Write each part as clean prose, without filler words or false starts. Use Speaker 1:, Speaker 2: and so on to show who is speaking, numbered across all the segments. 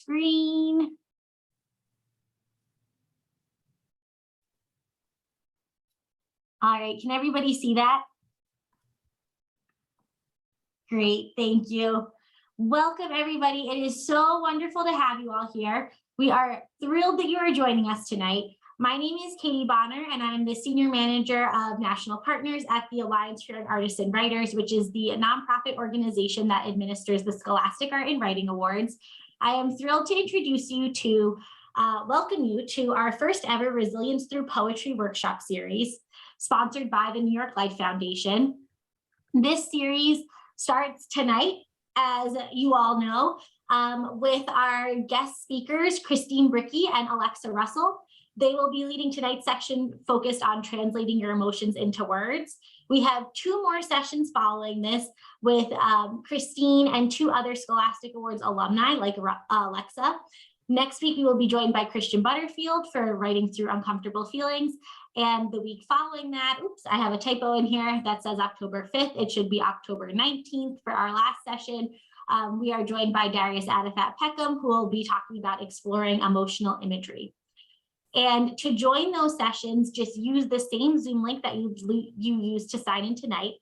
Speaker 1: screen. All right, can everybody see that? Great, thank you. Welcome, everybody. It is so wonderful to have you all here. We are thrilled that you are joining us tonight. My name is Katie Bonner, and I'm the Senior Manager of National Partners at the Alliance for Young Artists and Writers, which is the nonprofit organization that administers the Scholastic Art and Writing Awards. I am thrilled to introduce you to, welcome you to our first ever Resilience Through Poetry workshop series, sponsored by the New York Life Foundation. This series starts tonight, as you all know, with our guest speakers, Kristine Brickey and Alexa Russell. They will be leading tonight's section focused on translating your emotions into words. We have 2 more sessions following this with Kristine and 2 other Scholastic Awards alumni like Alexa. Next week, we will be joined by Christian Butterfield for Writing Through Uncomfortable Feelings. And the week following that, oops, I have a typo in here that says October 5th. It should be October 19th for our last session. We are joined by Darius Adifat Peckham, who will be talking about exploring emotional imagery. And to join those sessions, just use the same Zoom link that you used to sign in tonight.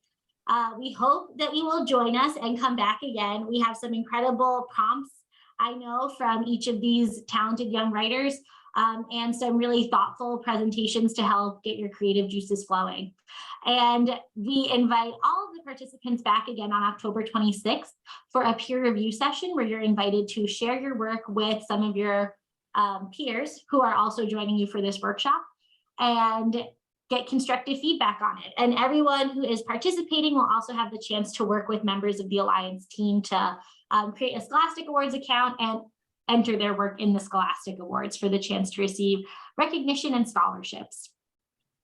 Speaker 1: We hope that you will join us and come back again. We have some incredible prompts, I know, from each of these talented young writers, and some really thoughtful presentations to help get your creative juices flowing. And we invite all of the participants back again on October 26th for a peer review session where you're invited to share your work with some of your peers who are also joining you for this workshop and get constructive feedback on it. And everyone who is participating will also have the chance to work with members of the Alliance team to create a Scholastic Awards account and enter their work in the Scholastic Awards for the chance to receive recognition and scholarships.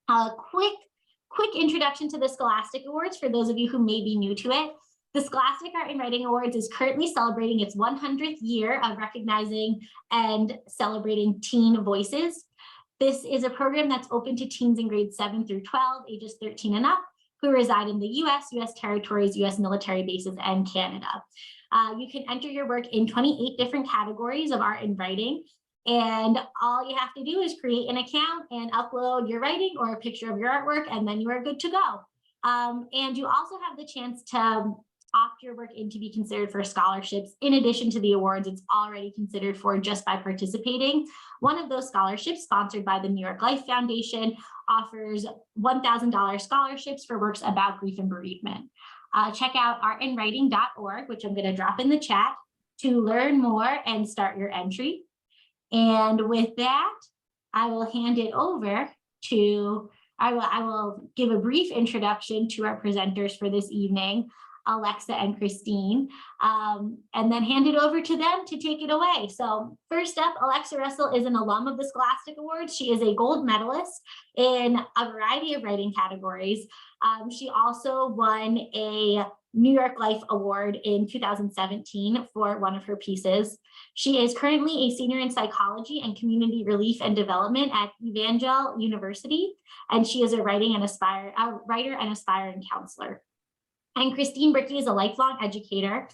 Speaker 1: A quick introduction to the Scholastic Awards for those of you who may be new to it. The Scholastic Art and Writing Awards is currently celebrating its 100th year of recognizing and celebrating teen voices. This is a program that's open to teens in grades 7 through 12, ages 13 and up, who reside in the US, US territories, US military bases, and Canada. You can enter your work in 28 different categories of art and writing. And all you have to do is create an account and upload your writing or a picture of your artwork, and then you are good to go. And you also have the chance to opt your work in to be considered for scholarships. In addition to the awards, it's already considered for just by participating. One of those scholarships, sponsored by the New York Life Foundation, offers $1,000 scholarships for works about grief and bereavement. Check out artandwriting.org, which I'm going to drop in the chat, to learn more and start your entry. And with that, I will hand it over to, I will give a brief introduction to our presenters for this evening, Alexa and Kristine, and then hand it over to them to take it away. So first up, Alexa Russell is an alum of the Scholastic Awards. She is a gold medalist in a variety of writing categories. She also won a New York Life Award in 2017 for one of her pieces. She is currently a senior in psychology and community relief and development at Evangel University, and she is a writer and aspiring counselor. And Kristine Brickey is a lifelong educator,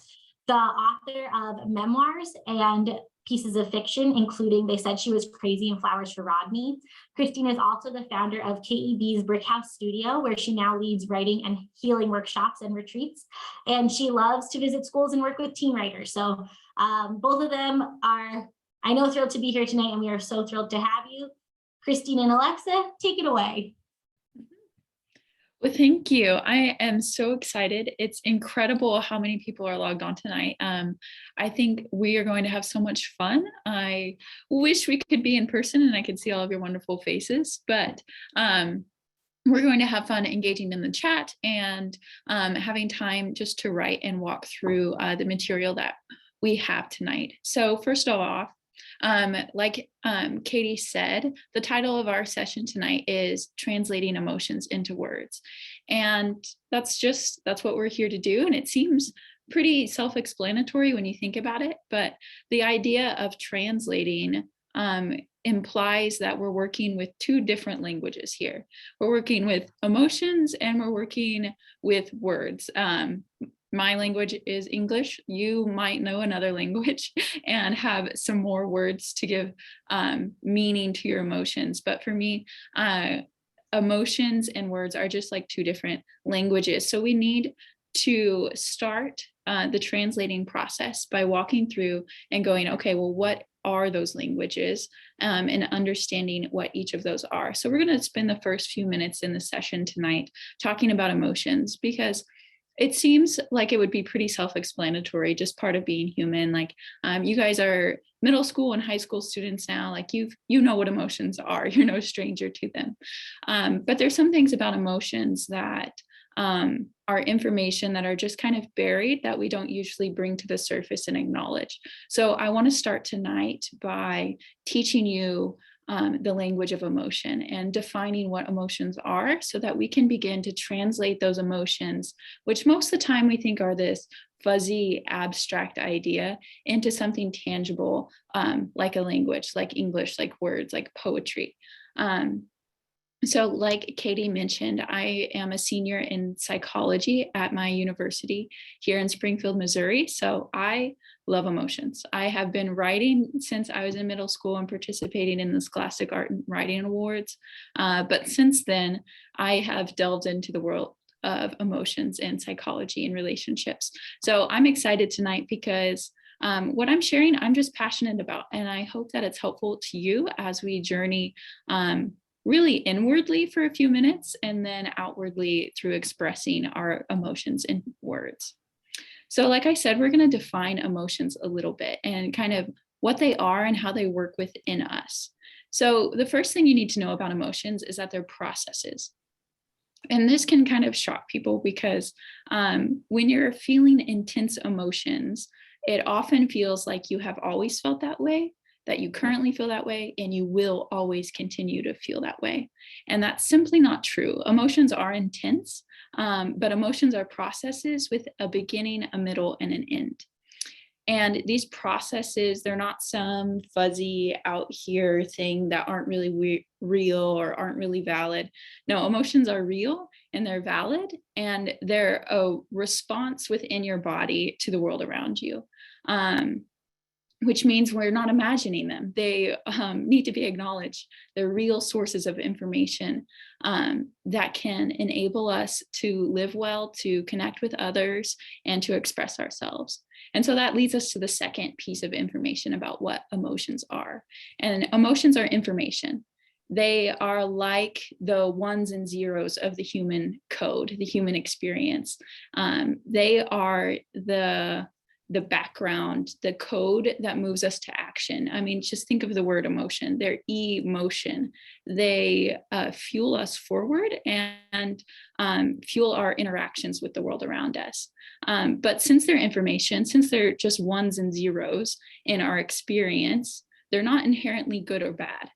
Speaker 1: the author of memoirs and pieces of fiction, including They Said She Was Crazy and Flowers for Rodney. Kristine is also the founder of KEB's Brick House Studio, where she now leads writing and healing workshops and retreats. And she loves to visit schools and work with teen writers. So both of them are, I know, thrilled to be here tonight, and we are so thrilled to have you. Kristine and Alexa, take it away.
Speaker 2: Well, thank you. I am so excited. It's incredible how many people are logged on tonight. I think we are going to have so much fun. I wish we could be in person and I could see all of your wonderful faces, but we're going to have fun engaging in the chat and having time just to write and walk through the material that we have tonight. So first of all, like Katie said, the title of our session tonight is Translating Emotions into Words. And that's what we're here to do. And it seems pretty self-explanatory when you think about it, but the idea of translating implies that we're working with 2 different languages here. We're working with emotions and we're working with words. my language is English. You might know another language and have some more words to give meaning to your emotions. But for me, emotions and words are just like two different languages. So we need to start the translating process by walking through and going, okay, well, what are those languages, and understanding what each of those are. So we're going to spend the first few minutes in the session tonight talking about emotions, because it seems like it would be pretty self-explanatory, just part of being human. Like you guys are middle school and high school students now, like you know what emotions are. You're no stranger to them. But there's some things about emotions that are information that are just kind of buried, that we don't usually bring to the surface and acknowledge. So I want to start tonight by teaching you the language of emotion and defining what emotions are, so that we can begin to translate those emotions, which most of the time we think are this fuzzy, abstract idea, into something tangible, like a language, like English, like words, like poetry. So like Katie mentioned, I am a senior in psychology at my university here in Springfield, Missouri. So I love emotions. I have been writing since I was in middle school and participating in the Scholastic Art Writing Awards. But since then, I have delved into the world of emotions and psychology and relationships. So I'm excited tonight because what I'm sharing, I'm just passionate about, and I hope that it's helpful to you as we journey really inwardly for a few minutes, and then outwardly through expressing our emotions in words. So like I said, we're going to define emotions a little bit and kind of what they are and how they work within us. So the first thing you need to know about emotions is that they're processes. And this can kind of shock people because when you're feeling intense emotions, it often feels like you have always felt that way, that you currently feel that way, and you will always continue to feel that way. And that's simply not true. Emotions are intense, but emotions are processes with a beginning, a middle, and an end. And these processes, they're not some fuzzy out here thing that aren't really real or aren't really valid. No, emotions are real and they're valid, and they're a response within your body to the world around you. Which means we're not imagining them. They need to be acknowledged. They're real sources of information that can enable us to live well, to connect with others, and to express ourselves. And so that leads us to the second piece of information about what emotions are. And emotions are information. They are like the ones and zeros of the human code, the human experience. They are the background, the code that moves us to action. I mean, just think of the word emotion. They're emotion. They fuel us forward and fuel our interactions with the world around us. But since they're information, since they're just ones and zeros in our experience, they're not inherently good or bad.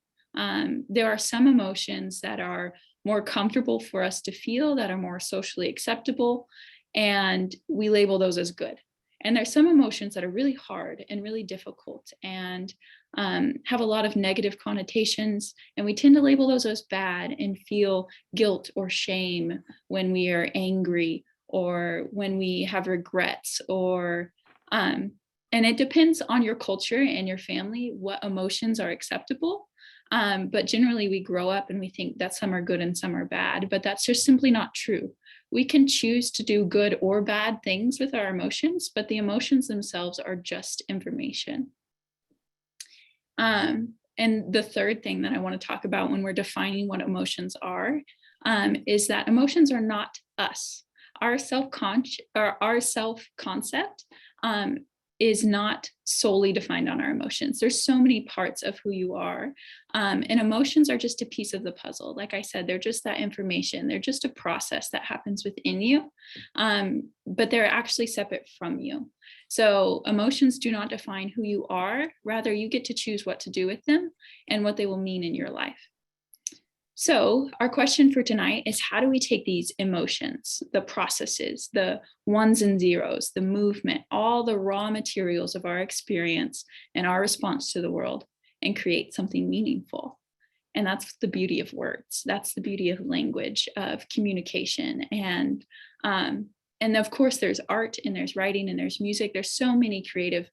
Speaker 2: There are some emotions that are more comfortable for us to feel, that are more socially acceptable, and we label those as good. And there's some emotions that are really hard and really difficult and have a lot of negative connotations. And we tend to label those as bad and feel guilt or shame when we are angry or when we have regrets and it depends on your culture and your family, what emotions are acceptable. But generally we grow up and we think that some are good and some are bad, but that's just simply not true. We can choose to do good or bad things with our emotions, but the emotions themselves are just information. And the third thing that I want to talk about when we're defining what emotions are is that emotions are not us. Our self-concept is not solely defined on our emotions. There's so many parts of who you are. And emotions are just a piece of the puzzle. Like I said, they're just that information. They're just a process that happens within you, but they're actually separate from you. So emotions do not define who you are. Rather, you get to choose what to do with them and what they will mean in your life. So our question for tonight is, how do we take these emotions, the processes, the ones and zeros, the movement, all the raw materials of our experience and our response to the world, and create something meaningful? And that's the beauty of words. That's the beauty of language, of communication. And And of course, there's art and there's writing and there's music. There's so many creative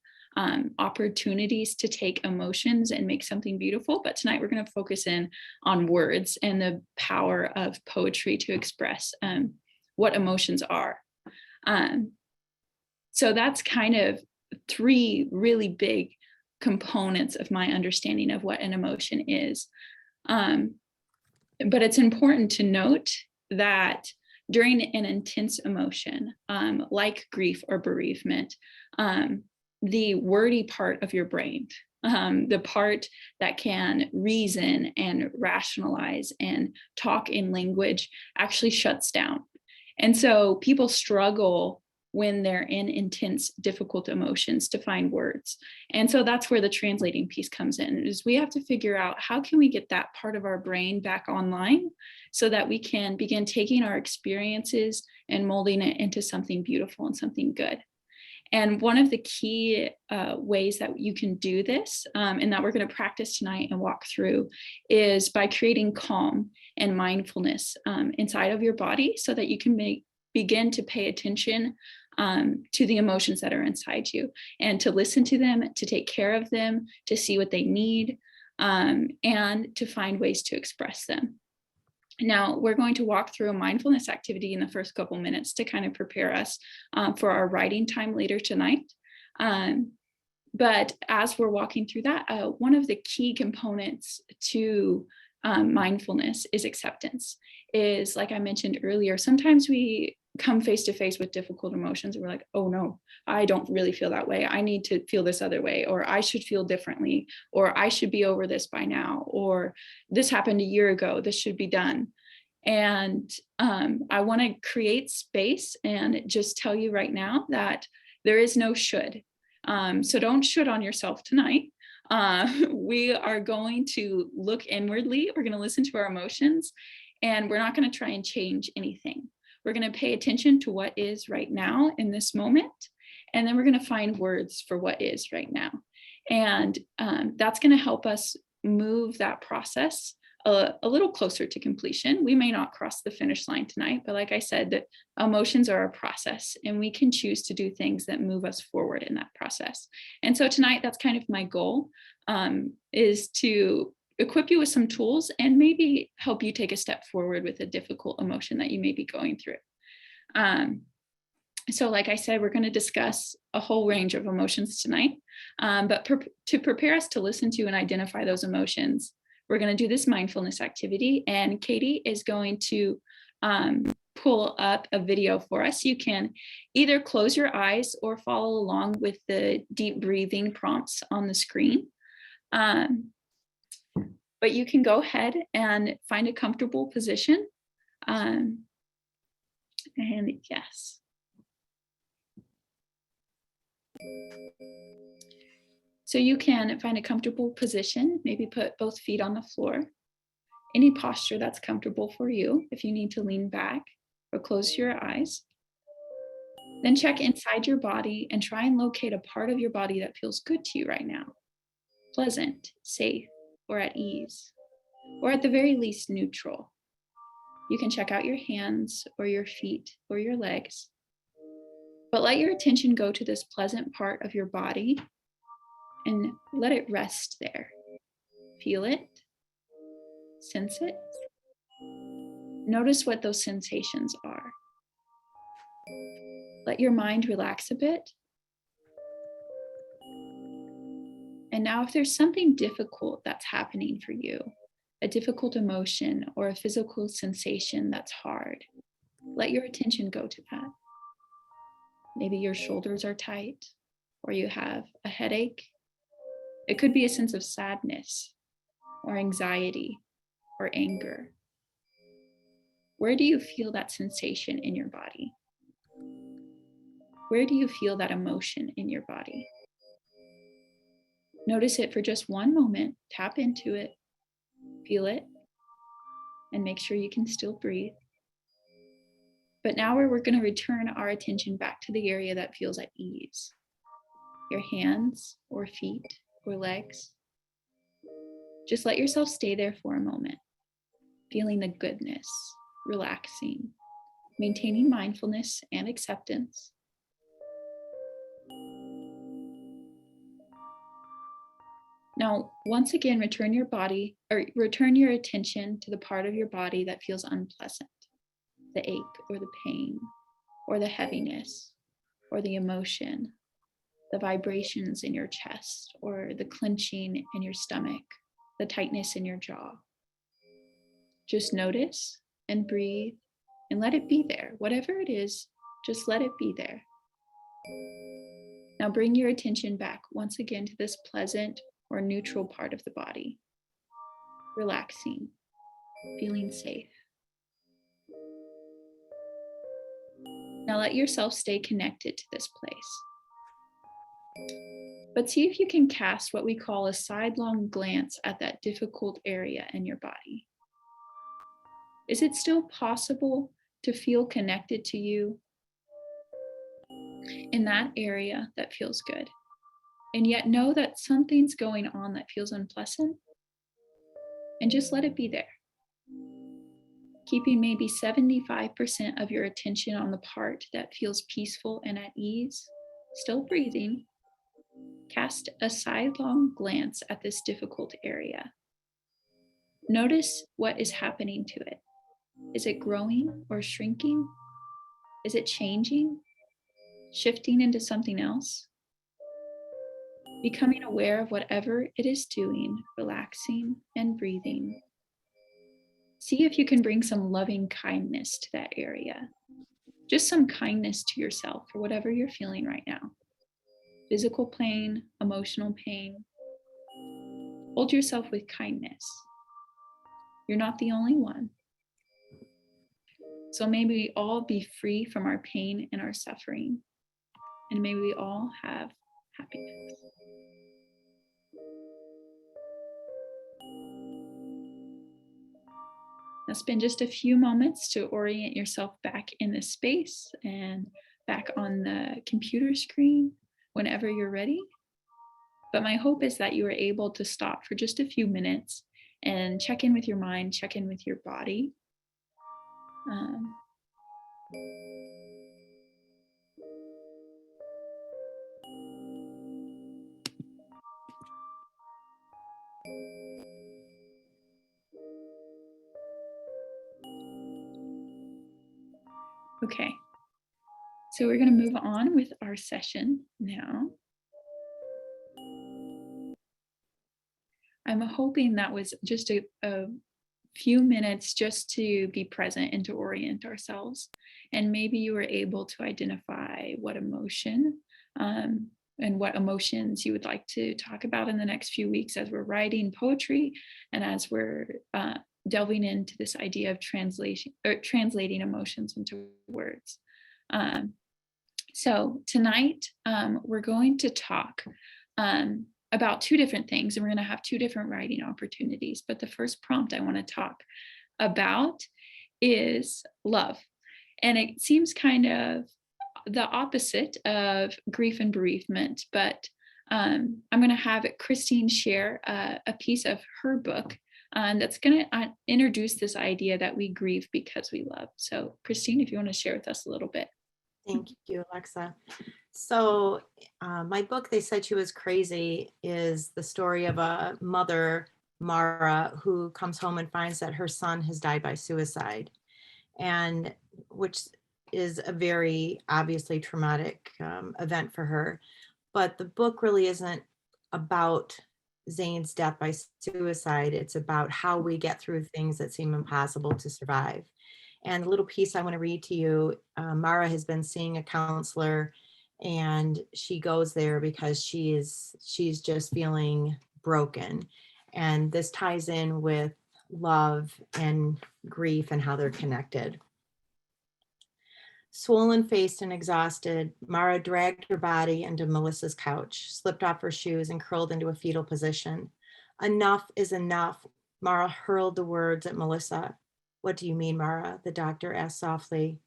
Speaker 2: opportunities to take emotions and make something beautiful. But tonight we're going to focus in on words and the power of poetry to express what emotions are. So that's kind of 3 really big components of my understanding of what an emotion is. But it's important to note that during an intense emotion, like grief or bereavement, the wordy part of your brain, the part that can reason and rationalize and talk in language, actually shuts down. And so people struggle when they're in intense, difficult emotions to find words. And so that's where the translating piece comes in, is we have to figure out how can we get that part of our brain back online so that we can begin taking our experiences and molding it into something beautiful and something good. And one of the key ways that you can do this, and that we're going to practice tonight and walk through, is by creating calm and mindfulness inside of your body so that you can begin to pay attention to the emotions that are inside you and to listen to them, to take care of them, to see what they need, and to find ways to express them. Now, we're going to walk through a mindfulness activity in the first couple minutes to kind of prepare us for our writing time later tonight. But as we're walking through that, one of the key components to mindfulness is acceptance. Is, like I mentioned earlier, sometimes we come face to face with difficult emotions and we're like, oh no, I don't really feel that way. I need to feel this other way, or I should feel differently, or I should be over this by now, or this happened a year ago, this should be done. And I want to create space and just tell you right now that there is no should. So don't should on yourself tonight. We are going to look inwardly. We're going to listen to our emotions, and we're not going to try and change anything. We're going to pay attention to what is right now in this moment, and then we're going to find words for what is right now. And that's going to help us move that process a little closer to completion. We may not cross the finish line tonight, but like I said, that emotions are a process, and we can choose to do things that move us forward in that process. And so tonight, that's kind of my goal, is to equip you with some tools and maybe help you take a step forward with a difficult emotion that you may be going through. So like I said, we're going to discuss a whole range of emotions tonight, but to prepare us to listen to and identify those emotions, we're going to do this mindfulness activity, and Katie is going to pull up a video for us. You can either close your eyes or follow along with the deep breathing prompts on the screen. But you can go ahead and find a comfortable position. And yes. So you can find a comfortable position, maybe put both feet on the floor. Any posture that's comfortable for you. If you need to lean back or close your eyes. Then check inside your body and try and locate a part of your body that feels good to you right now. Pleasant, safe, or at ease, or at the very least neutral. You can check out your hands or your feet or your legs, but let your attention go to this pleasant part of your body and let it rest there. Feel it, sense it. Notice what those sensations are. Let your mind relax a bit. And now if there's something difficult that's happening for you, a difficult emotion or a physical sensation that's hard, let your attention go to that. Maybe your shoulders are tight, or you have a headache. It could be a sense of sadness or anxiety or anger. Where do you feel that sensation in your body? Where do you feel that emotion in your body? Notice it for just one moment, tap into it, feel it, and make sure you can still breathe. But now we're going to return our attention back to the area that feels at ease. Your hands or feet or legs. Just let yourself stay there for a moment, feeling the goodness, relaxing, maintaining mindfulness and acceptance. Now, once again, return your attention to the part of your body that feels unpleasant, the ache or the pain or the heaviness or the emotion, the vibrations in your chest or the clenching in your stomach, the tightness in your jaw. Just notice and breathe and let it be there. Whatever it is, just let it be there. Now bring your attention back once again to this pleasant or neutral part of the body, relaxing, feeling safe. Now let yourself stay connected to this place. But see if you can cast what we call a sidelong glance at that difficult area in your body. Is it still possible to feel connected to you in that area that feels good? And yet know that something's going on that feels unpleasant, and just let it be there. Keeping maybe 75% of your attention on the part that feels peaceful and at ease, still breathing. Cast a sidelong glance at this difficult area. Notice what is happening to it. Is it growing or shrinking? Is it changing, shifting into something else? Becoming aware of whatever it is doing, relaxing and breathing. See if you can bring some loving kindness to that area. Just some kindness to yourself for whatever you're feeling right now. Physical pain, emotional pain. Hold yourself with kindness. You're not the only one. So may we all be free from our pain and our suffering. And may we all have happiness. Now spend just a few moments to orient yourself back in this space and back on the computer screen whenever you're ready. But my hope is that you are able to stop for just a few minutes and check in with your mind, check in with your body. Okay, so we're going to move on with our session now. I'm hoping that was just a few minutes just to be present and to orient ourselves. And maybe you were able to identify what emotion and what emotions you would like to talk about in the next few weeks as we're writing poetry and as we're delving into this idea of translating emotions into words. So tonight we're going to talk about two different things, and we're going to have two different writing opportunities. But the first prompt I want to talk about is love. And it seems kind of the opposite of grief and bereavement, but I'm going to have Kristine share a piece of her book that's going to introduce this idea that we grieve because we love. So Kristine, if you want to share with us a little bit.
Speaker 3: Thank you, Alexa. So my book, They Said She Was Crazy, is the story of a mother, Mara, who comes home and finds that her son has died by suicide, and which is a very obviously traumatic event for her. But the book really isn't about Zane's death by suicide. It's about how we get through things that seem impossible to survive. And the little piece I want to read to you, Mara has been seeing a counselor, and she goes there because she's just feeling broken. And this ties in with love and grief and how they're connected. Swollen-faced and exhausted, Mara dragged her body into Melissa's couch, slipped off her shoes, and curled into a fetal position. Enough is enough, Mara hurled the words at Melissa. What do you mean, Mara? The doctor asked softly.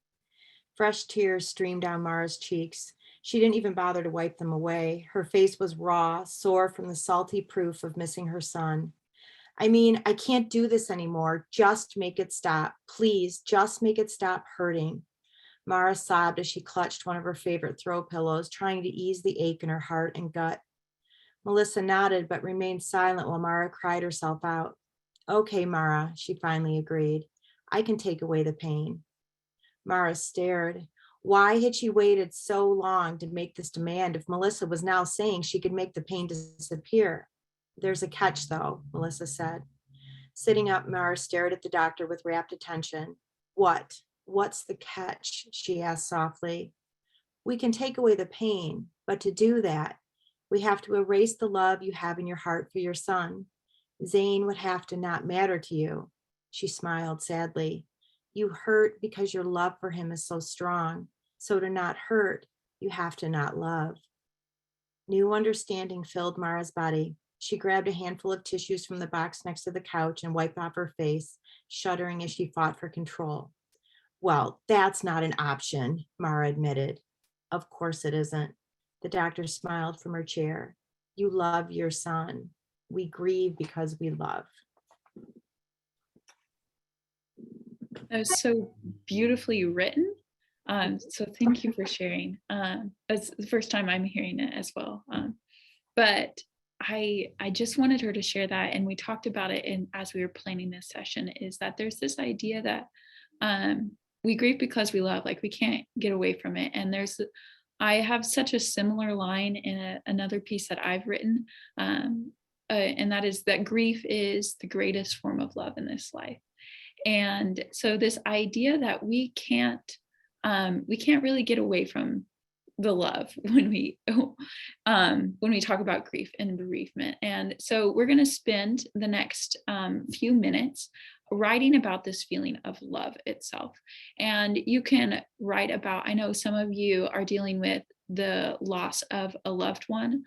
Speaker 3: Fresh tears streamed down Mara's cheeks. She didn't even bother to wipe them away. Her face was raw, sore from the salty proof of missing her son. I mean, I can't do this anymore. Just make it stop. Please, just make it stop hurting. Mara sobbed as she clutched one of her favorite throw pillows, trying to ease the ache in her heart and gut. Melissa nodded but remained silent while Mara cried herself out. Okay, Mara, she finally agreed. I can take away the pain. Mara stared. Why had she waited so long to make this demand if Melissa was now saying she could make the pain disappear? There's a catch, though, Melissa said. Sitting up, Mara stared at the doctor with rapt attention. What? What's the catch? She asked softly. We can take away the pain, but to do that, we have to erase the love you have in your heart for your son. Zane would have to not matter to you. She smiled sadly. You hurt because your love for him is so strong. So to not hurt, you have to not love. New understanding filled Mara's body. She grabbed a handful of tissues from the box next to the couch and wiped off her face, shuddering as she fought for control. Well, that's not an option, Mara admitted. Of course it isn't. The doctor smiled from her chair. You love your son. We grieve because we love.
Speaker 2: That was so beautifully written. So thank you for sharing. That's the first time I'm hearing it as well. But I just wanted her to share that, and we talked about it as we were planning this session, is that there's this idea that we grieve because we love, like we can't get away from it. And I have such a similar line in another piece that I've written, and that is that grief is the greatest form of love in this life. And so this idea that we can't really get away from the love when we talk about grief and bereavement. And so we're going to spend the next few minutes writing about this feeling of love itself. And you can write about, I know some of you are dealing with the loss of a loved one.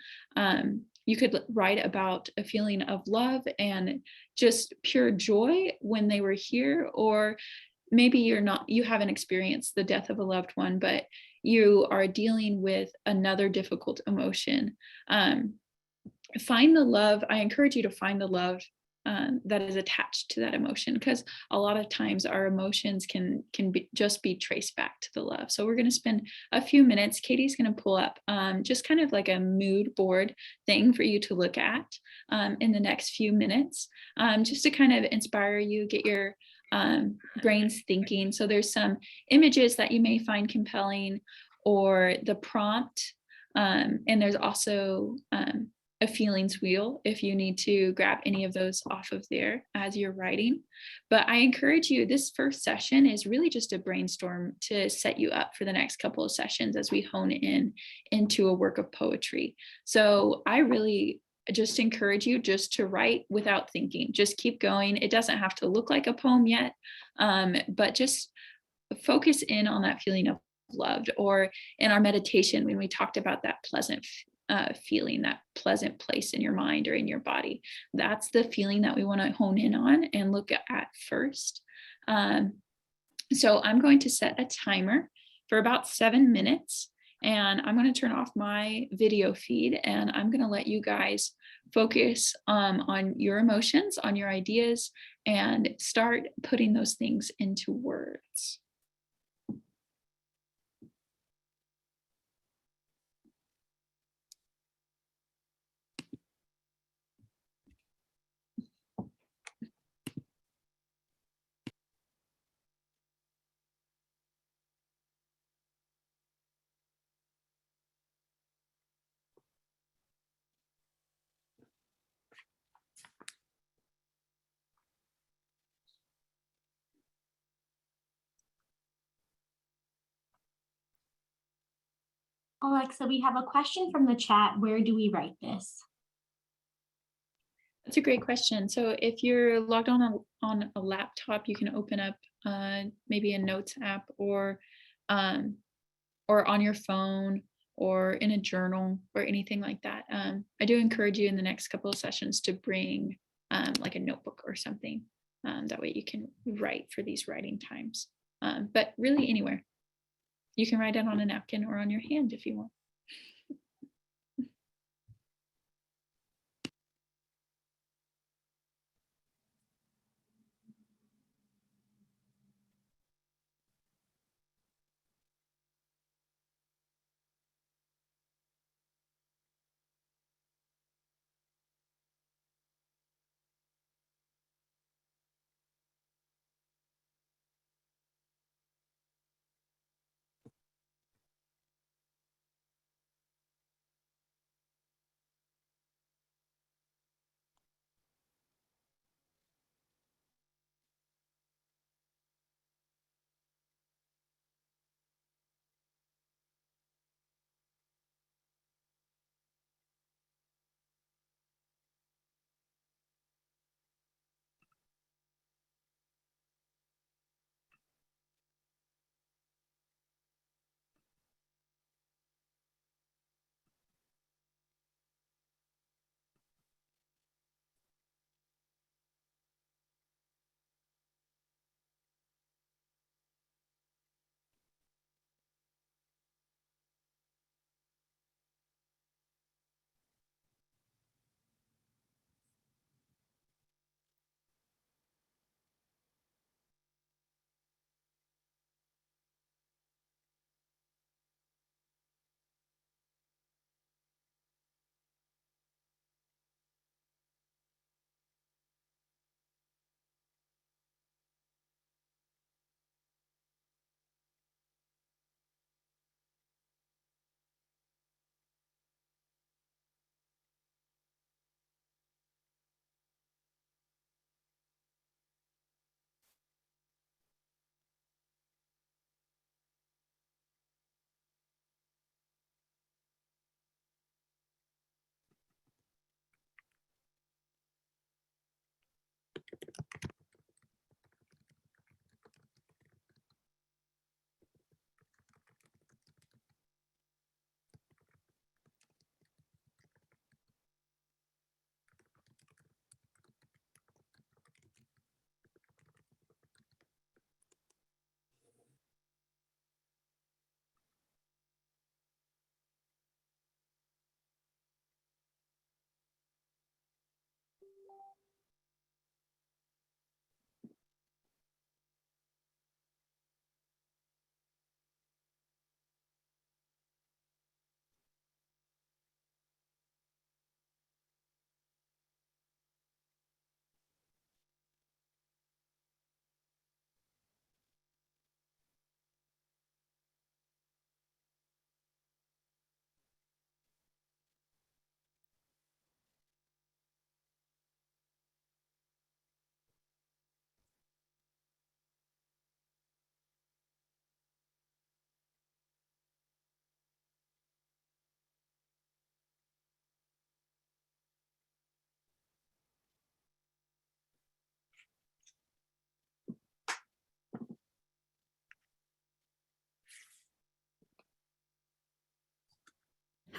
Speaker 2: You could write about a feeling of love and just pure joy when they were here, or maybe you haven't experienced the death of a loved one, but you are dealing with another difficult emotion. Find the love. I encourage you to find the love that is attached to that emotion, because a lot of times our emotions can just be traced back to the love. So we're going to spend a few minutes. Katie's going to pull up just kind of like a mood board thing for you to look at in the next few minutes, just to kind of inspire you, get your brains thinking. So there's some images that you may find compelling, or the prompt, and there's also a feelings wheel if you need to grab any of those off of there as you're writing. But I encourage you, this first session is really just a brainstorm to set you up for the next couple of sessions as we hone into a work of poetry. So I really just encourage you just to write without thinking. Just keep going. It doesn't have to look like a poem yet, but just focus in on that feeling of loved. Or in our meditation, when we talked about that pleasant feeling, that pleasant place in your mind or in your body, that's the feeling that we want to hone in on and look at first. So I'm going to set a timer for about 7 minutes, and I'm going to turn off my video feed, and I'm going to let you guys focus on your emotions, on your ideas, and start putting those things into words.
Speaker 1: Alexa, we have a question from the chat. Where do we write this?
Speaker 2: That's a great question. So if you're logged on a laptop, you can open up maybe a notes app, or on your phone, or in a journal, or anything like that. I do encourage you in the next couple of sessions to bring like a notebook or something. That way you can write for these writing times. But really anywhere. You can write it on a napkin or on your hand if you want.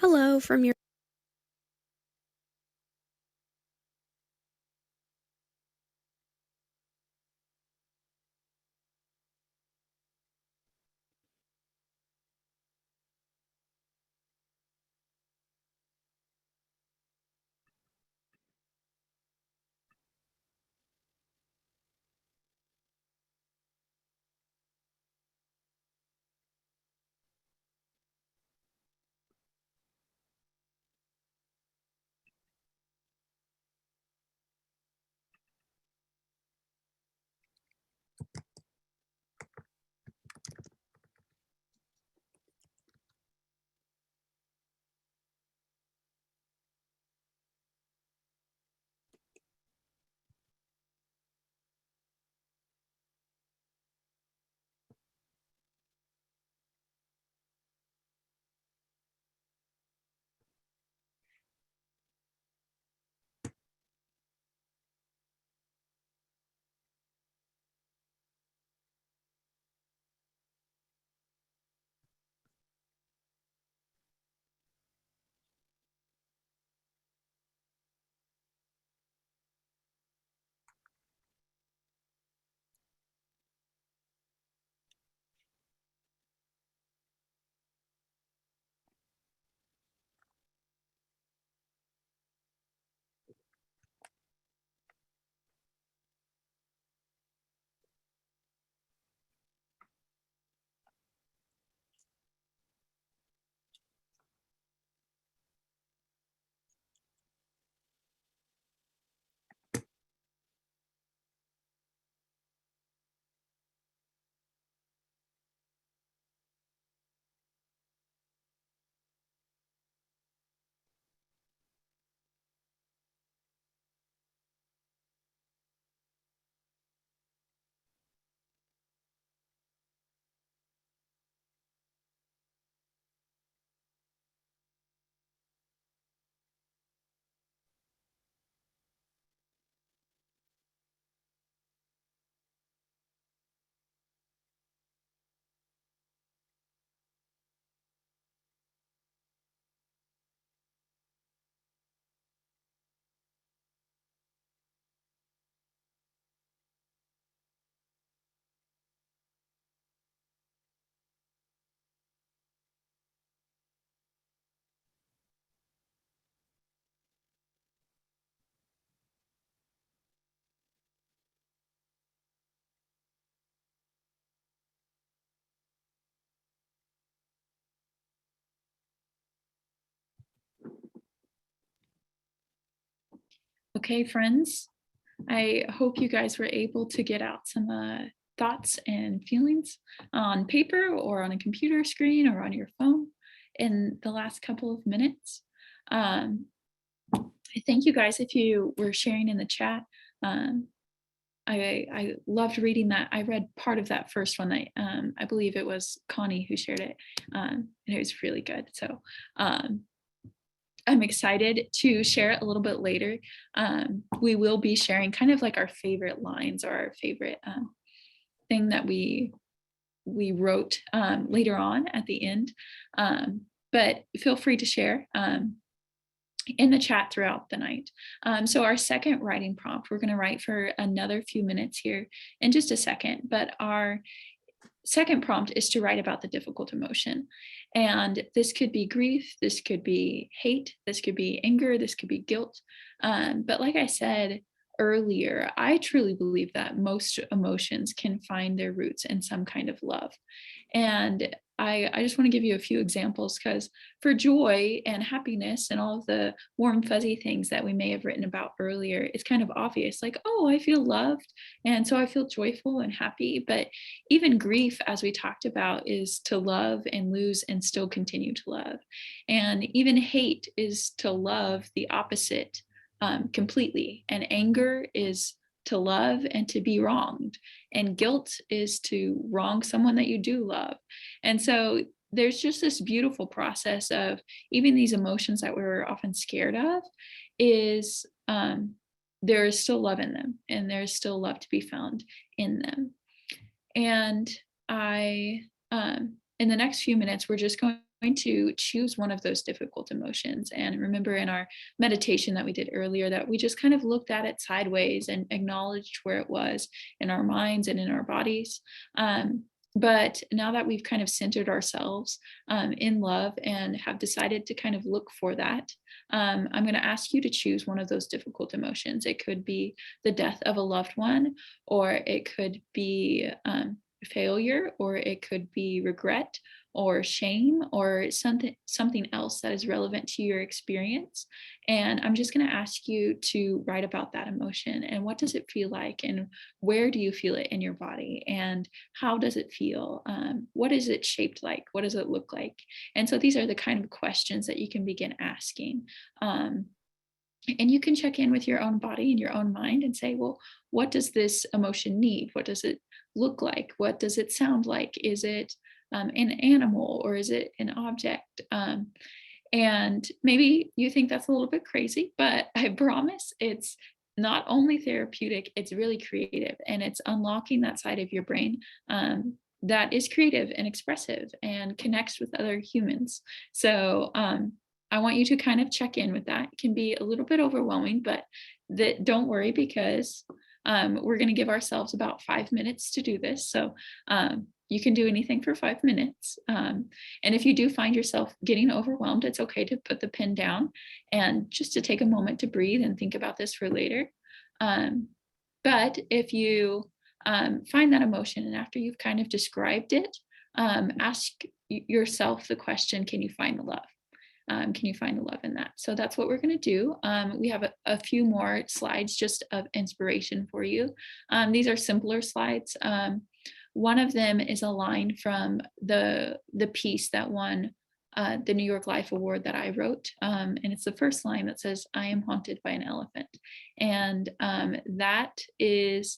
Speaker 4: Hello from your
Speaker 2: Okay, friends, I hope you guys were able to get out some thoughts and feelings on paper or on a computer screen or on your phone in the last couple of minutes. I thank you guys if you were sharing in the chat. I loved reading that. I read part of that first one that I believe it was Connie who shared it, and it was really good. So I'm excited to share it a little bit later. We will be sharing kind of like our favorite lines or our favorite thing that we wrote later on at the end. But feel free to share in the chat throughout the night. So our second writing prompt, we're going to write for another few minutes here in just a second, but our second prompt is to write about the difficult emotion. And this could be grief, this could be hate, this could be anger, this could be guilt. But like I said earlier, I truly believe that most emotions can find their roots in some kind of love. And I just want to give you a few examples, because for joy and happiness and all of the warm, fuzzy things that we may have written about earlier, it's kind of obvious, like, oh, I feel loved. And so I feel joyful and happy. But even grief, as we talked about, is to love and lose and still continue to love. And even hate is to love the opposite completely. And anger is to love and to be wronged. And guilt is to wrong someone that you do love. And so there's just this beautiful process of even these emotions that we're often scared of is there is still love in them, and there's still love to be found in them. And in the next few minutes, we're just going to choose one of those difficult emotions. And remember in our meditation that we did earlier that we just kind of looked at it sideways and acknowledged where it was in our minds and in our bodies. But now that we've kind of centered ourselves in love and have decided to kind of look for that, I'm going to ask you to choose one of those difficult emotions. It could be the death of a loved one, or it could be failure, or it could be regret or shame, or something else that is relevant to your experience. And I'm just going to ask you to write about that emotion, and what does it feel like, and where do you feel it in your body, and how does it feel? What is it shaped like? What does it look like? And so these are the kind of questions that you can begin asking. And you can check in with your own body and your own mind and say, well, what does this emotion need? What does it look like? What does it sound like? Is it an animal, or is it an object? And maybe you think that's a little bit crazy, but I promise it's not only therapeutic, it's really creative, and it's unlocking that side of your brain that is creative and expressive and connects with other humans. So I want you to kind of check in with that. It can be a little bit overwhelming, but don't worry, because we're going to give ourselves about 5 minutes to do this. So you can do anything for 5 minutes. And if you do find yourself getting overwhelmed, it's okay to put the pen down and just to take a moment to breathe and think about this for later. But if you find that emotion, and after you've kind of described it, ask yourself the question, can you find the love? Can you find the love in that? So that's what we're going to do. We have a few more slides just of inspiration for you. These are simpler slides. One of them is a line from the piece that won the New York Life Award that I wrote. And it's the first line that says, "I am haunted by an elephant." And that is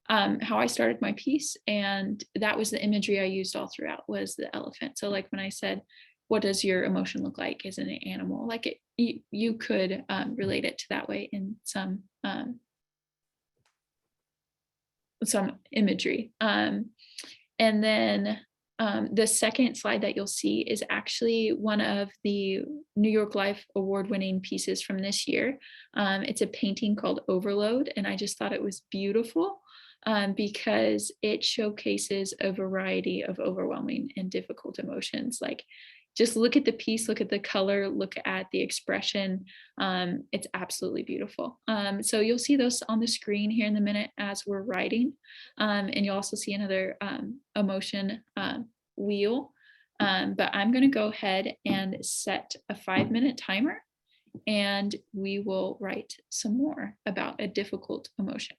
Speaker 2: how I started my piece. And that was the imagery I used all throughout, was the elephant. So like when I said, what does your emotion look like? Is it an animal? Like you could relate it to that way in some imagery. And then the second slide that you'll see is actually one of the New York Life Award winning pieces from this year. It's a painting called Overload, and I just thought it was beautiful because it showcases a variety of overwhelming and difficult emotions. Like, just look at the piece, look at the color, look at the expression. It's absolutely beautiful. So you'll see those on the screen here in a minute as we're writing. And you'll also see another emotion wheel. But I'm going to go ahead and set a 5-minute timer, and we will write some more about a difficult emotion.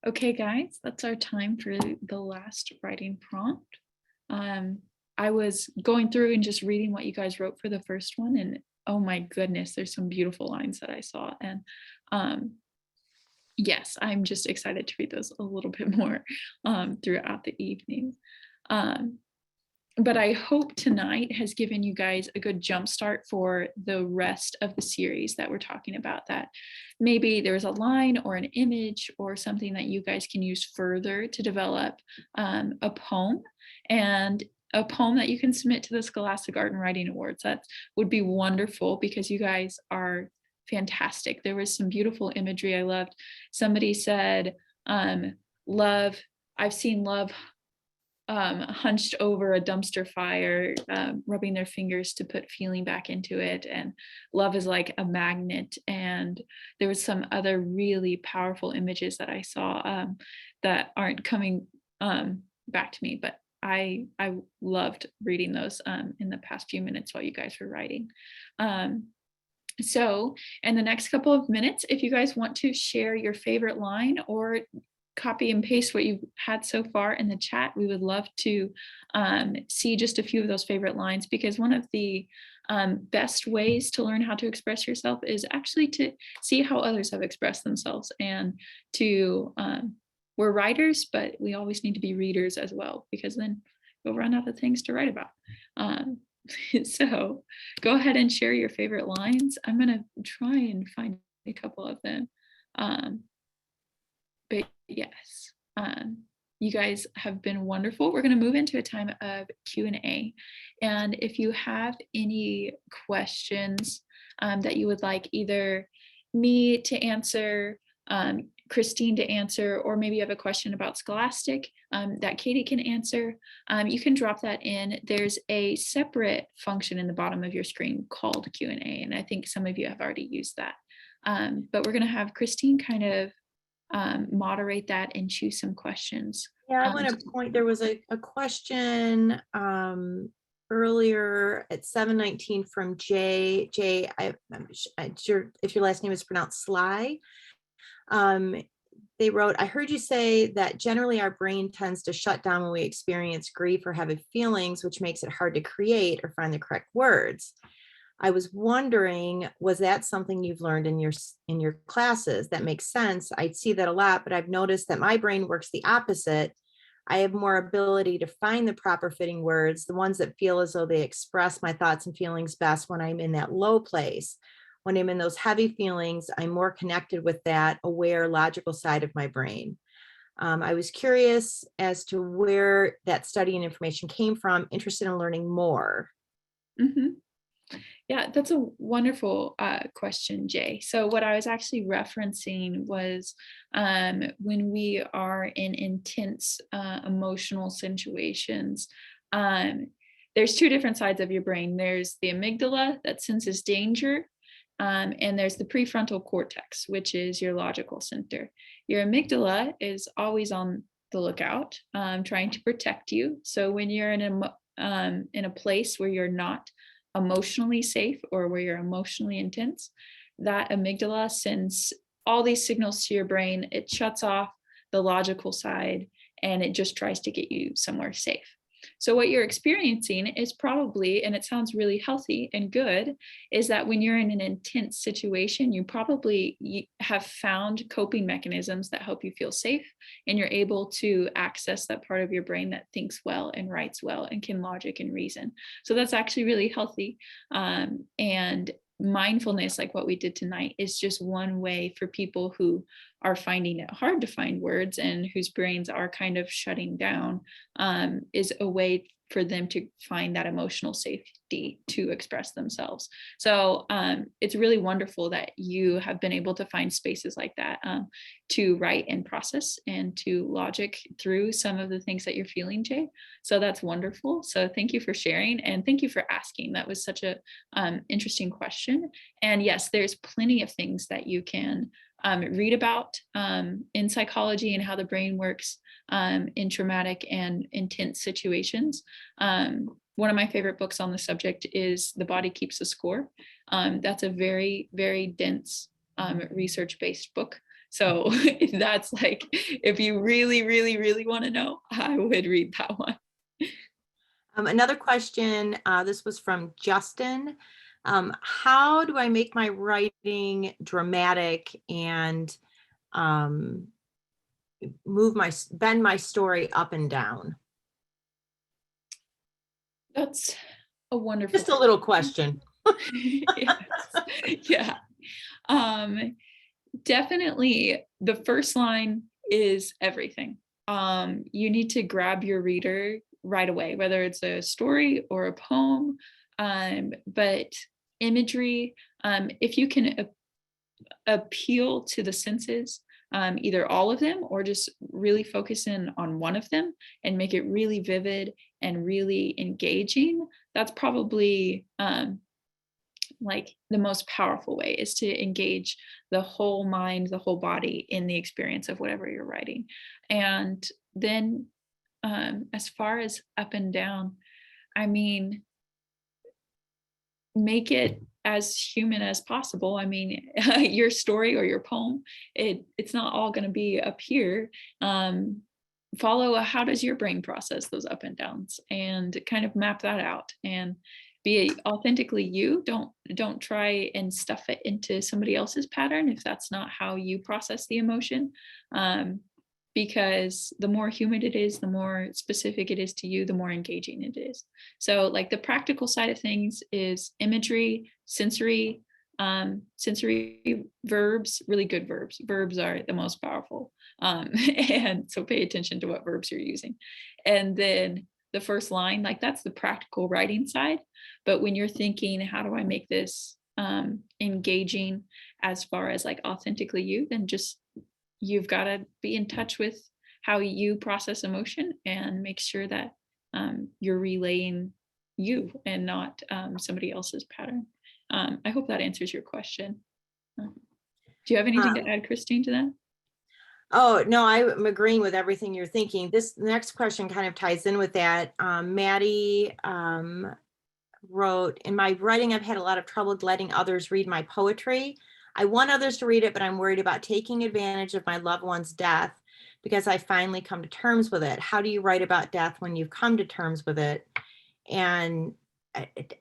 Speaker 2: Okay, guys, that's our time for the last writing prompt. I was going through and just reading what you guys wrote for the first one, and oh my goodness, there's some beautiful lines that I saw. And yes, I'm just excited to read those a little bit more throughout the evening. But I hope tonight has given you guys a good jump start for the rest of the series that we're talking about, that maybe there's a line or an image or something that you guys can use further to develop a poem, and a poem that you can submit to the Scholastic Art and Writing Awards. That would be wonderful because you guys are fantastic. There was some beautiful imagery I loved. Somebody said, love, I've seen love hunched over a dumpster fire, rubbing their fingers to put feeling back into it, and love is like a magnet. And there was some other really powerful images that I saw that aren't coming back to me, but I loved reading those in the past few minutes while you guys were writing. So in the next couple of minutes, if you guys want to share your favorite line or copy and paste what you've had so far in the chat, we would love to see just a few of those favorite lines, because one of the best ways to learn how to express yourself is actually to see how others have expressed themselves, and to we're writers, but we always need to be readers as well, because then we'll run out of things to write about. So go ahead and share your favorite lines. I'm going to try and find a couple of them. But yes, you guys have been wonderful. We're going to move into a time of Q&A. And if you have any questions that you would like either me to answer, Kristine to answer, or maybe you have a question about Scholastic that Katie can answer, you can drop that in. There's a separate function in the bottom of your screen called Q&A, and I think some of you have already used that. But we're going to have Kristine kind of moderate that and choose some questions.
Speaker 3: Yeah, I want to point, there was a question earlier at 7:19 from Jay. Jay, if your last name is pronounced Sly. They wrote, I heard you say that generally our brain tends to shut down when we experience grief or heavy feelings, which makes it hard to create or find the correct words. I was wondering, was that something you've learned in your classes? That makes sense. I see that a lot, but I've noticed that my brain works the opposite. I have more ability to find the proper fitting words, the ones that feel as though they express my thoughts and feelings best when I'm in that low place. When I'm in those heavy feelings, I'm more connected with that aware, logical side of my brain. I was curious as to where that study and information came from, interested in learning more.
Speaker 2: Mm-hmm. Yeah, that's a wonderful question, Jay. So what I was actually referencing was when we are in intense emotional situations, there's two different sides of your brain. There's the amygdala that senses danger, and there's the prefrontal cortex, which is your logical center. Your amygdala is always on the lookout, trying to protect you. So when you're in a place where you're not emotionally safe or where you're emotionally intense, that amygdala sends all these signals to your brain. It shuts off the logical side and it just tries to get you somewhere safe. So what you're experiencing is probably, and it sounds really healthy and good, is that when you're in an intense situation, you probably have found coping mechanisms that help you feel safe, and you're able to access that part of your brain that thinks well and writes well and can logic and reason. So that's actually really healthy. And mindfulness, like what we did tonight, is just one way for people who are finding it hard to find words and whose brains are kind of shutting down, is a way for them to find that emotional safety to express themselves. So it's really wonderful that you have been able to find spaces like that to write and process and to logic through some of the things that you're feeling, Jay. So that's wonderful. So thank you for sharing, and thank you for asking. That was such a interesting question. And yes, there's plenty of things that you can read about in psychology and how the brain works in traumatic and intense situations. One of my favorite books on the subject is The Body Keeps the Score. That's a very, very dense research-based book So that's like, if you really, really, really want to know, I would read that one.
Speaker 3: Another question, this was from Justin. How do I make my writing dramatic and bend my story up and down?
Speaker 2: That's a wonderful
Speaker 3: Just a little question.
Speaker 2: Yes. Yeah. Definitely the first line is everything. You need to grab your reader right away, whether it's a story or a poem. But imagery, if you can appeal to the senses, either all of them or just really focus in on one of them and make it really vivid and really engaging, that's probably like the most powerful way, is to engage the whole mind, the whole body in the experience of whatever you're writing. And then as far as up and down, I mean, make it as human as possible. I mean, your story or your poem, it's not all going to be up here. Follow how does your brain process those up and downs, and kind of map that out and be authentically you. Don't try and stuff it into somebody else's pattern if that's not how you process the emotion. Because the more human it is, the more specific it is to you, the more engaging it is. So like the practical side of things is imagery, sensory verbs, really good verbs. Verbs are the most powerful. And so pay attention to what verbs you're using. And then the first line, like that's the practical writing side. But when you're thinking, how do I make this engaging as far as like authentically you, then just you've got to be in touch with how you process emotion and make sure that you're relaying you and not somebody else's pattern. I hope that answers your question. Do you have anything to add, Kristine, to that?
Speaker 3: Oh, no, I'm agreeing with everything you're thinking. This next question kind of ties in with that. Maddie wrote, in my writing, I've had a lot of trouble letting others read my poetry. I want others to read it, but I'm worried about taking advantage of my loved one's death because I finally come to terms with it. How do you write about death when you've come to terms with it? And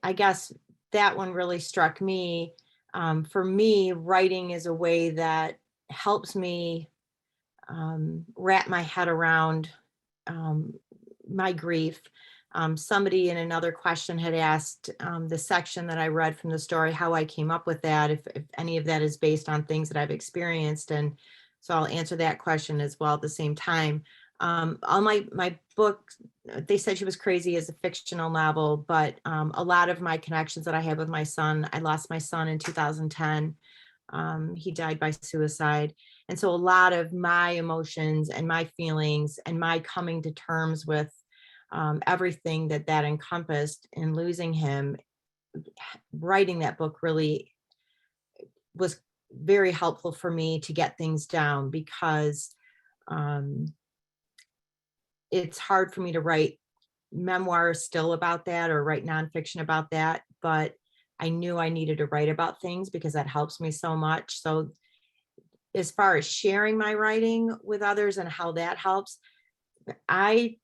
Speaker 3: I guess that one really struck me. For me, writing is a way that helps me wrap my head around my grief. Somebody in another question had asked the section that I read from the story, how I came up with that, if any of that is based on things that I've experienced. And so I'll answer that question as well at the same time. All my book, They Said She Was Crazy, is a fictional novel, but a lot of my connections that I have with my son, I lost my son in 2010. He died by suicide. And so a lot of my emotions and my feelings and my coming to terms with everything that encompassed in losing him, writing that book really was very helpful for me to get things down, because it's hard for me to write memoirs still about that or write nonfiction about that, but I knew I needed to write about things because that helps me so much. So as far as sharing my writing with others and how that helps, I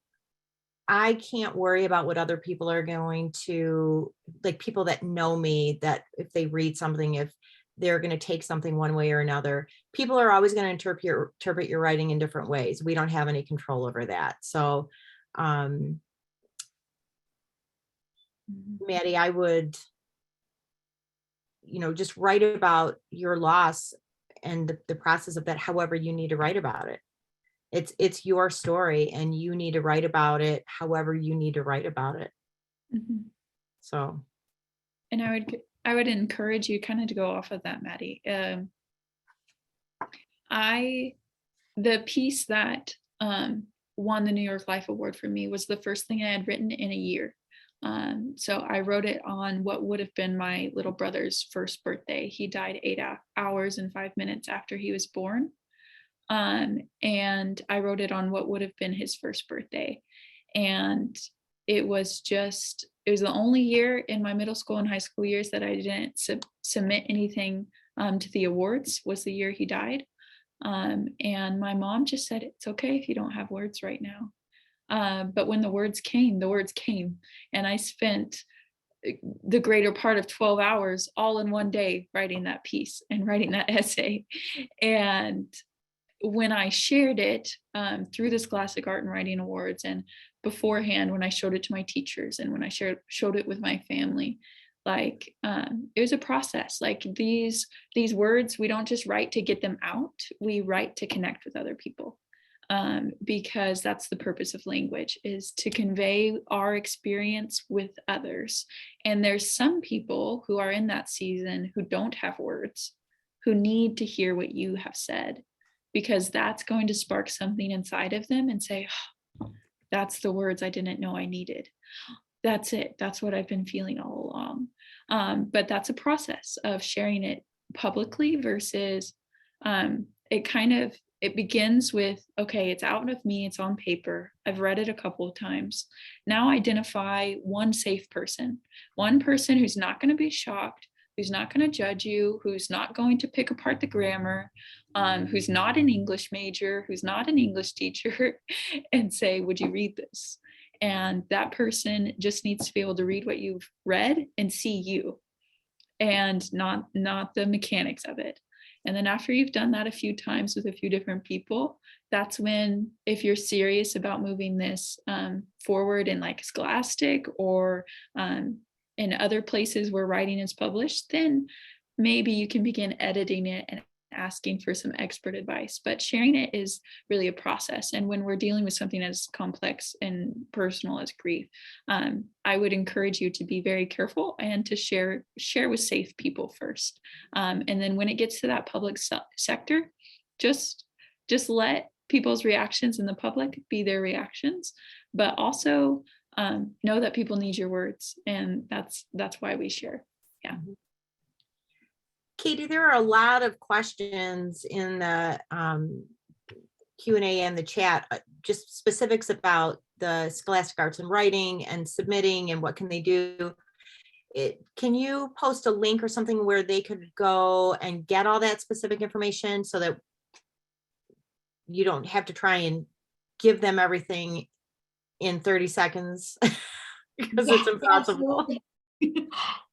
Speaker 3: can't worry about what other people are going to, like people that know me, that if they read something, if they're going to take something one way or another. People are always going to interpret your writing in different ways. We don't have any control over that. So, Maddie, I would, just write about your loss and the process of that, however you need to write about it. It's your story and you need to write about it however you need to write about it.
Speaker 2: Mm-hmm.
Speaker 3: So.
Speaker 2: And I would encourage you kind of to go off of that, Maddie. The piece that won the New York Life Award for me was the first thing I had written in a year. So I wrote it on what would have been my little brother's first birthday. He died 8 hours and 5 minutes after he was born. And I wrote it on what would have been his first birthday. And it was the only year in my middle school and high school years that I didn't submit anything to the awards, was the year he died. And my mom just said, it's okay if you don't have words right now. But when the words came, and I spent the greater part of 12 hours all in one day writing that piece and writing that essay. And when I shared it through the Scholastic Art and Writing Awards, and beforehand when I showed it to my teachers, and when I showed it with my family, like it was a process. Like these words, we don't just write to get them out, we write to connect with other people. Because that's the purpose of language, is to convey our experience with others. And there's some people who are in that season who don't have words, who need to hear what you have said, because that's going to spark something inside of them and say, oh, that's the words I didn't know I needed. That's it. That's what I've been feeling all along. But that's a process of sharing it publicly versus it begins with, okay, it's out of me, it's on paper, I've read it a couple of times. Now identify one safe person, one person who's not going to be shocked, who's not going to judge you, who's not going to pick apart the grammar, who's not an English major, who's not an English teacher, and say, would you read this? And that person just needs to be able to read what you've read and see you, and not the mechanics of it. And then after you've done that a few times with a few different people, that's when, if you're serious about moving this forward in like Scholastic or in other places where writing is published, then maybe you can begin editing it and asking for some expert advice. But sharing it is really a process. And when we're dealing with something as complex and personal as grief, I would encourage you to be very careful and to share with safe people first. And then when it gets to that public sector, just let people's reactions in the public be their reactions, but also know that people need your words. And that's why we share. Yeah.
Speaker 3: Katie, there are a lot of questions in the Q&A and the chat, just specifics about the Scholastic Arts and Writing and submitting and what can they do. Can you post a link or something where they could go and get all that specific information so that you don't have to try and give them everything in 30 seconds because it's impossible.
Speaker 1: Absolutely.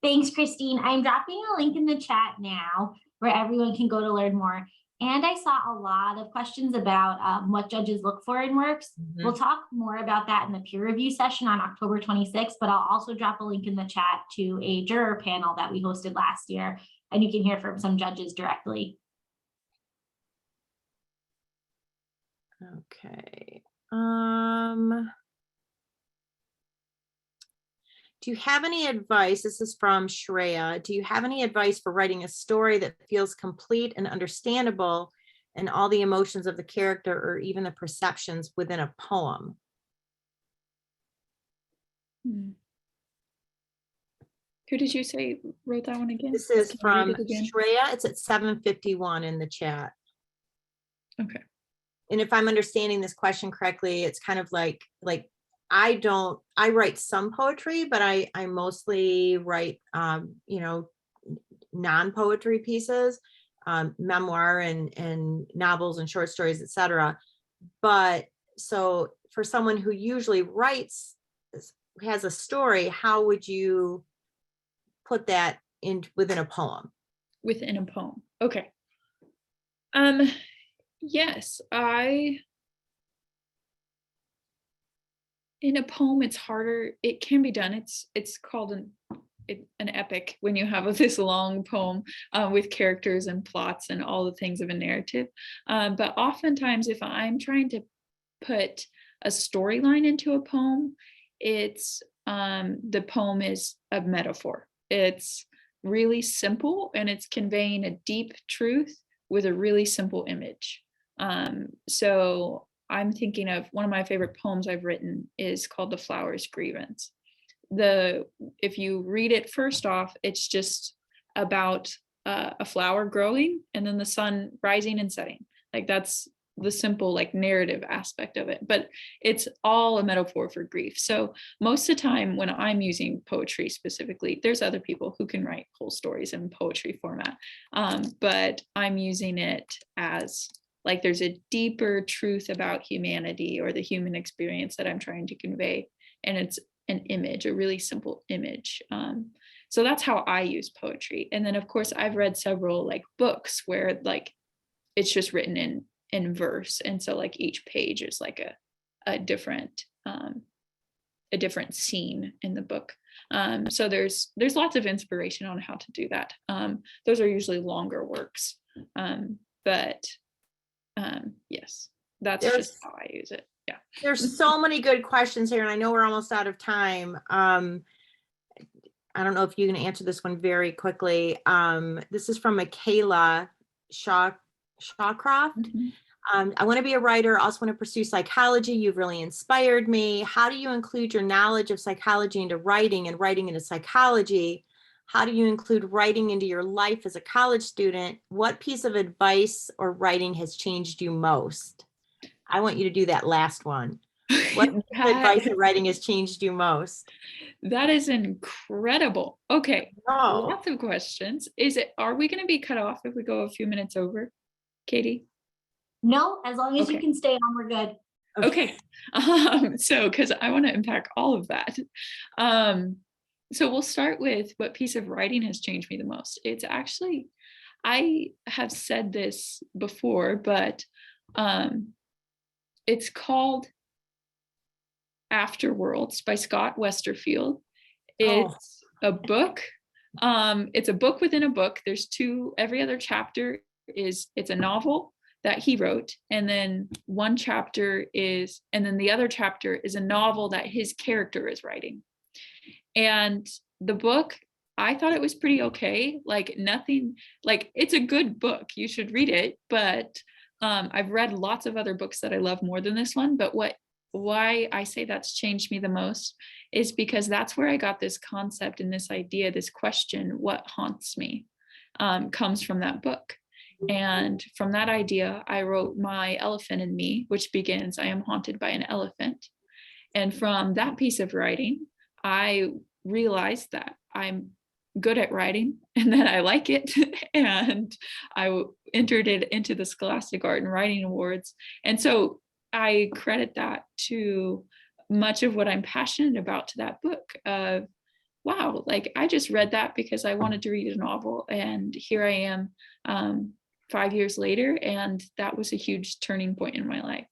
Speaker 1: Thanks, Kristine. I'm dropping a link in the chat now where everyone can go to learn more. And I saw a lot of questions about what judges look for in works. Mm-hmm. We'll talk more about that in the peer review session on October 26th, but I'll also drop a link in the chat to a juror panel that we hosted last year, and you can hear from some judges directly.
Speaker 3: Okay. Do you have any advice? This is from Shreya. Do you have any advice for writing a story that feels complete and understandable and all the emotions of the character or even the perceptions within a poem?
Speaker 2: Who did you say wrote that one again?
Speaker 3: This is from Shreya. It's at 751 in the chat.
Speaker 2: Okay.
Speaker 3: And if I'm understanding this question correctly, it's kind of like I write some poetry, but I mostly write, non-poetry pieces, memoir and novels and short stories, etc. But so for someone who usually writes, has a story, how would you put that in within a poem?
Speaker 2: Within a poem. Okay. Yes, in a poem, it's harder. It can be done. It's called an epic when you have this long poem with characters and plots and all the things of a narrative. But oftentimes, if I'm trying to put a storyline into a poem, it's the poem is a metaphor. It's really simple and it's conveying a deep truth with a really simple image. So I'm thinking of one of my favorite poems I've written is called The Flower's Grievance. If you read it first off, it's just about a flower growing and then the sun rising and setting. Like that's the simple like narrative aspect of it, but it's all a metaphor for grief. So most of the time when I'm using poetry specifically, there's other people who can write whole stories in poetry format, but I'm using it as Like there's a deeper truth about humanity or the human experience that I'm trying to convey. And it's an image, a really simple image. So that's how I use poetry. And then of course I've read several like books where like it's just written in verse. And so like each page is like a different scene in the book. So there's lots of inspiration on how to do that. Those are usually longer works. But yes, that's just how I use it. Yeah.
Speaker 3: There's so many good questions here, and I know we're almost out of time. I don't know if you can answer this one very quickly. This is from Michaela Shawcroft.
Speaker 2: Mhm.
Speaker 3: I want to be a writer, also want to pursue psychology. You've really inspired me. How do you include your knowledge of psychology into writing and writing into psychology? How do you include writing into your life as a college student? What piece of advice or writing has changed you most? I want you to do that last one. What piece of advice or writing has changed you most?
Speaker 2: That is incredible. Okay.
Speaker 3: Oh,
Speaker 2: Lots of questions. Are we going to be cut off if we go a few minutes over, Katie?
Speaker 1: No, as long as you
Speaker 2: Okay.
Speaker 1: can stay on, we're good.
Speaker 2: Okay. So, because I want to unpack all of that. So we'll start with what piece of writing has changed me the most. It's actually, I have said this before, but it's called Afterworlds by Scott Westerfield. It's a book. It's a book within a book. There's two, every other chapter it's a novel that he wrote. And then one chapter is, and then the other chapter is a novel that his character is writing. And the book, I thought it was pretty okay. Like nothing, like it's a good book. You should read it. But I've read lots of other books that I love more than this one. But why I say that's changed me the most is because that's where I got this concept and this idea, this question, what haunts me, comes from that book. And from that idea, I wrote My Elephant in Me, which begins, I am haunted by an elephant. And from that piece of writing, I realized that I'm good at writing and that I like it. And I entered it into the Scholastic Art and Writing Awards. And so I credit that to much of what I'm passionate about to that book of, wow, like I just read that because I wanted to read a novel. And here I am 5 years later, and that was a huge turning point in my life.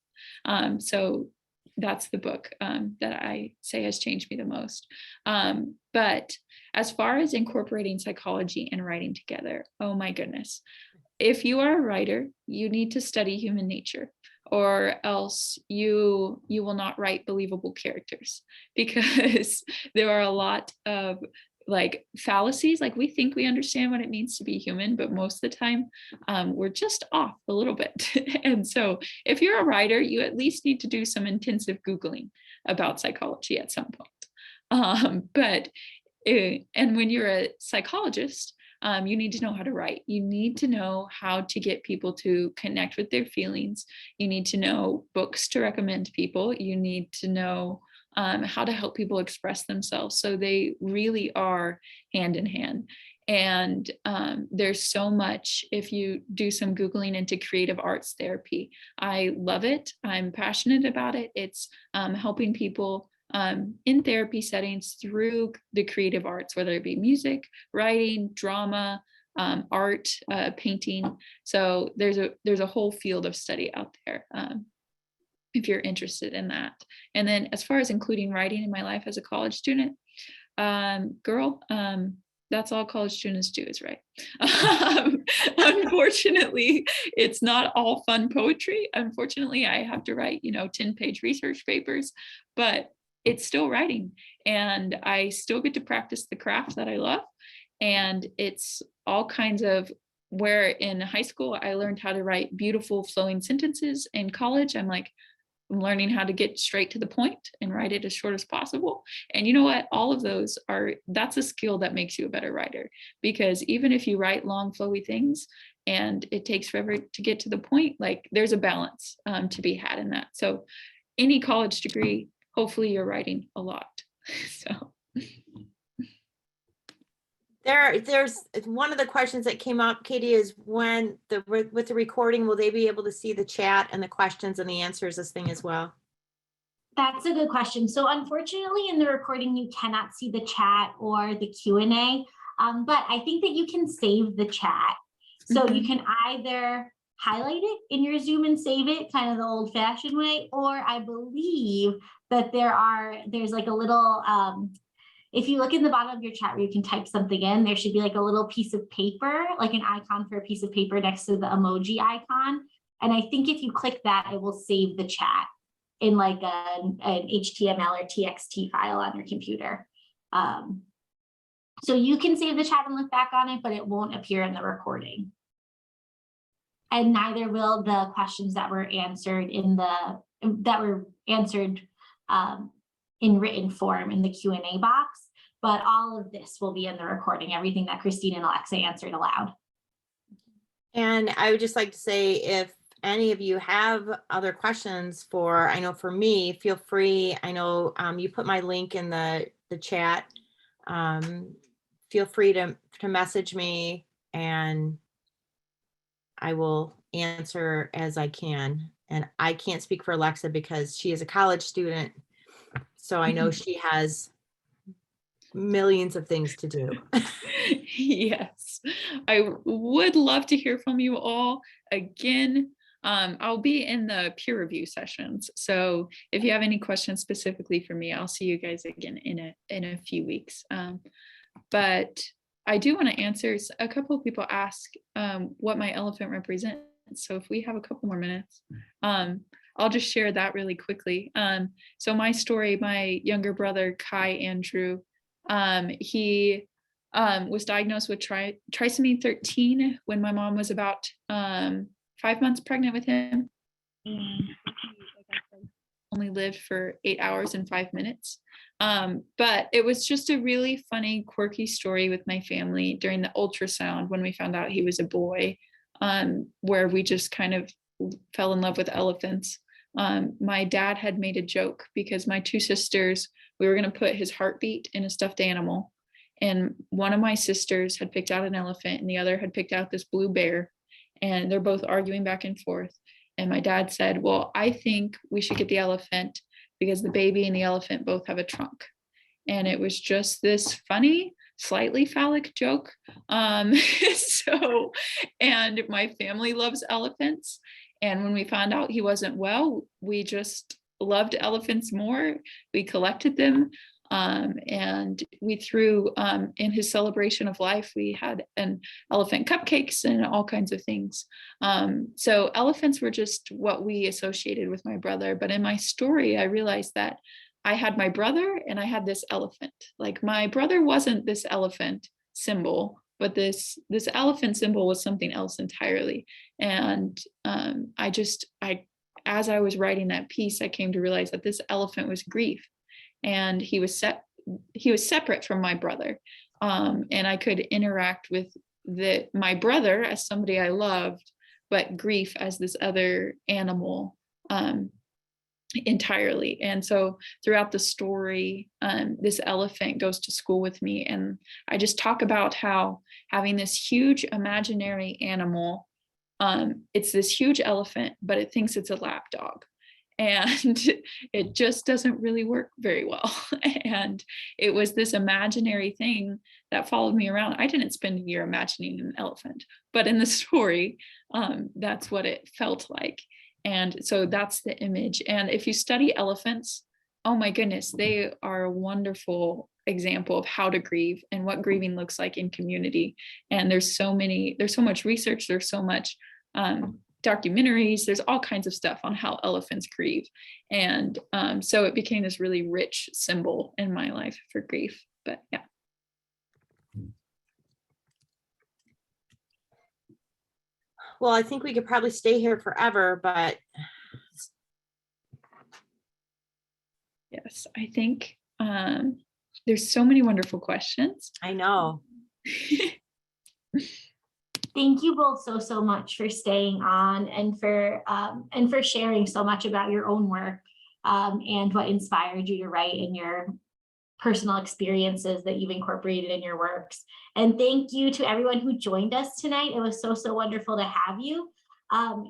Speaker 2: So that's the book that I say has changed me the most. But as far as incorporating psychology and writing together, oh my goodness. If you are a writer, you need to study human nature, or else you will not write believable characters, because there are a lot of like fallacies. Like we think we understand what it means to be human, but most of the time we're just off a little bit. And so if you're a writer, you at least need to do some intensive Googling about psychology at some point. And when you're a psychologist, you need to know how to write. You need to know how to get people to connect with their feelings. You need to know books to recommend people. You need to know how to help people express themselves. So they really are hand in hand. And there's so much, if you do some Googling into creative arts therapy, I love it. I'm passionate about it. It's helping people in therapy settings through the creative arts, whether it be music, writing, drama, art, painting. So there's a whole field of study out there if you're interested in that. And then as far as including writing in my life as a college student, that's all college students do is write. Unfortunately, it's not all fun poetry. Unfortunately, I have to write, 10-page research papers, but it's still writing, and I still get to practice the craft that I love. And it's all kinds of, where in high school, I learned how to write beautiful flowing sentences. In college, I'm learning how to get straight to the point and write it as short as possible. And you know what? All of those that's a skill that makes you a better writer, because even if you write long, flowy things and it takes forever to get to the point, like there's a balance to be had in that. So any college degree, hopefully you're writing a lot. So
Speaker 3: There's one of the questions that came up, Katie, is when with the recording, will they be able to see the chat and the questions and the answers, this thing as well?
Speaker 1: That's a good question. So unfortunately, in the recording, you cannot see the chat or the Q&A, but I think that you can save the chat. So you can either highlight it in your Zoom and save it kind of the old fashioned way, or I believe that there's like a little, if you look in the bottom of your chat where you can type something in, there should be like a little piece of paper, like an icon for a piece of paper next to the emoji icon. And I think if you click that, it will save the chat in like an HTML or TXT file on your computer. So you can save the chat and look back on it, but it won't appear in the recording. And neither will the questions that were answered in written form in the Q&A box, but all of this will be in the recording, everything that Kristine and Alexa answered aloud.
Speaker 3: And I would just like to say, if any of you have other questions I know for me, feel free. I know you put my link in the chat. Feel free to message me and I will answer as I can. And I can't speak for Alexa because she is a college student. So I know she has millions of things to do.
Speaker 2: Yes, I would love to hear from you all again. I'll be in the peer review sessions. So if you have any questions specifically for me, I'll see you guys again in a few weeks. But I do want to answer, a couple of people ask what my elephant represents. So if we have a couple more minutes, I'll just share that really quickly. So my story, my younger brother, Kai Andrew, he was diagnosed with trisomy 13 when my mom was about 5 months pregnant with him. And only lived for 8 hours and 5 minutes. But it was just a really funny, quirky story with my family during the ultrasound when we found out he was a boy, where we just kind of fell in love with elephants. My dad had made a joke because my two sisters, we were going to put his heartbeat in a stuffed animal. And one of my sisters had picked out an elephant and the other had picked out this blue bear. And they're both arguing back and forth. And my dad said, well, I think we should get the elephant because the baby and the elephant both have a trunk. And it was just this funny, slightly phallic joke. And my family loves elephants. And when we found out he wasn't well, we just loved elephants more. We collected them. And we threw in his celebration of life, we had an elephant cupcakes and all kinds of things. So elephants were just what we associated with my brother. But in my story, I realized that I had my brother and I had this elephant. Like my brother wasn't this elephant symbol, but this elephant symbol was something else entirely. And as I was writing that piece, I came to realize that this elephant was grief. And he was separate from my brother, and I could interact with my brother as somebody I loved, but grief as this other animal entirely. And so throughout the story, this elephant goes to school with me, and I just talk about how having this huge imaginary animal, it's this huge elephant, but it thinks it's a lap dog. And it just doesn't really work very well. And it was this imaginary thing that followed me around. I didn't spend a year imagining an elephant, but in the story, that's what it felt like. And so that's the image. And if you study elephants, oh my goodness, they are a wonderful example of how to grieve and what grieving looks like in community. And there's so much research, there's so much documentaries, there's all kinds of stuff on how elephants grieve. And so it became this really rich symbol in my life for grief. But yeah.
Speaker 3: Well, I think we could probably stay here forever, but.
Speaker 2: Yes, I think there's so many wonderful questions.
Speaker 3: I know.
Speaker 1: Thank you both so much for staying on and for sharing so much about your own work and what inspired you to write in your personal experiences that you've incorporated in your works. And thank you to everyone who joined us tonight. It was so, so wonderful to have you.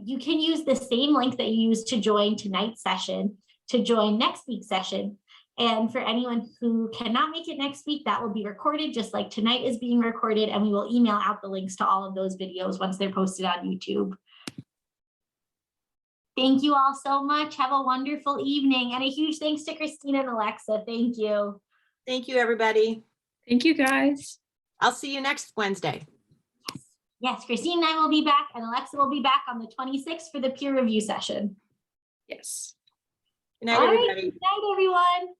Speaker 1: You can use the same link that you used to join tonight's session to join next week's session. And for anyone who cannot make it next week, that will be recorded just like tonight is being recorded, and we will email out the links to all of those videos once they're posted on YouTube. Thank you all so much. Have a wonderful evening, and a huge thanks to Kristine and Alexa. Thank you.
Speaker 3: Thank you, everybody.
Speaker 2: Thank you, guys.
Speaker 3: I'll see you next Wednesday.
Speaker 1: Yes, Kristine and I will be back, and Alexa will be back on the 26th for the peer review session.
Speaker 2: Yes.
Speaker 3: Good night,
Speaker 1: All right,
Speaker 3: everybody.
Speaker 1: good night, everyone.